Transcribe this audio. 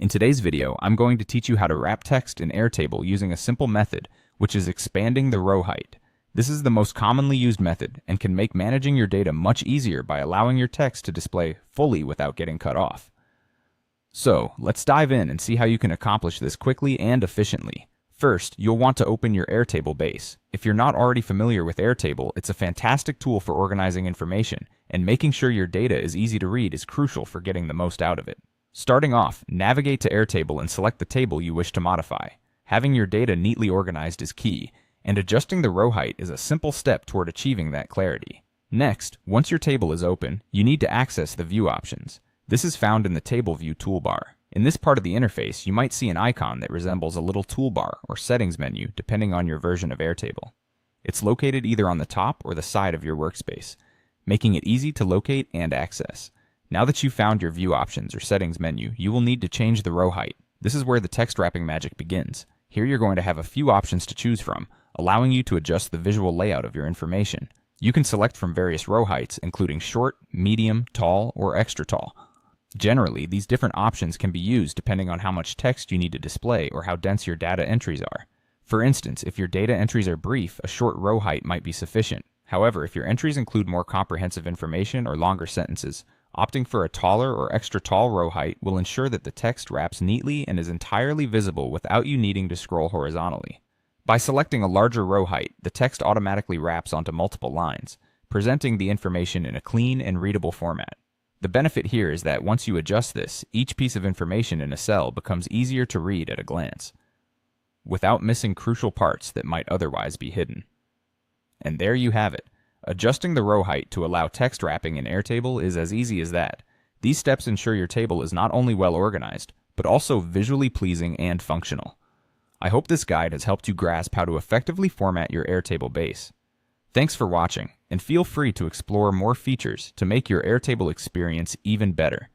In today's video, I'm going to teach you how to wrap text in Airtable using a simple method, which is expanding the row height. This is the most commonly used method and can make managing your data much easier by allowing your text to display fully without getting cut off. So, let's dive in and see how you can accomplish this quickly and efficiently. First, you'll want to open your Airtable base. If you're not already familiar with Airtable, it's a fantastic tool for organizing information, and making sure your data is easy to read is crucial for getting the most out of it. Starting off, navigate to Airtable and select the table you wish to modify. Having your data neatly organized is key, and adjusting the row height is a simple step toward achieving that clarity. Next, once your table is open, you need to access the view options. This is found in the Table View toolbar. In this part of the interface, you might see an icon that resembles a little toolbar or settings menu depending on your version of Airtable. It's located either on the top or the side of your workspace, making it easy to locate and access. Now that you've found your view options or settings menu, you will need to change the row height. This is where the text wrapping magic begins. Here you're going to have a few options to choose from, allowing you to adjust the visual layout of your information. You can select from various row heights, including short, medium, tall, or extra tall. Generally, these different options can be used depending on how much text you need to display or how dense your data entries are. For instance, if your data entries are brief, a short row height might be sufficient. However, if your entries include more comprehensive information or longer sentences, opting for a taller or extra tall row height will ensure that the text wraps neatly and is entirely visible without you needing to scroll horizontally. By selecting a larger row height, the text automatically wraps onto multiple lines, presenting the information in a clean and readable format. The benefit here is that once you adjust this, each piece of information in a cell becomes easier to read at a glance, without missing crucial parts that might otherwise be hidden. And there you have it. Adjusting the row height to allow text wrapping in Airtable is as easy as that. These steps ensure your table is not only well organized, but also visually pleasing and functional. I hope this guide has helped you grasp how to effectively format your Airtable base. Thanks for watching, and feel free to explore more features to make your Airtable experience even better.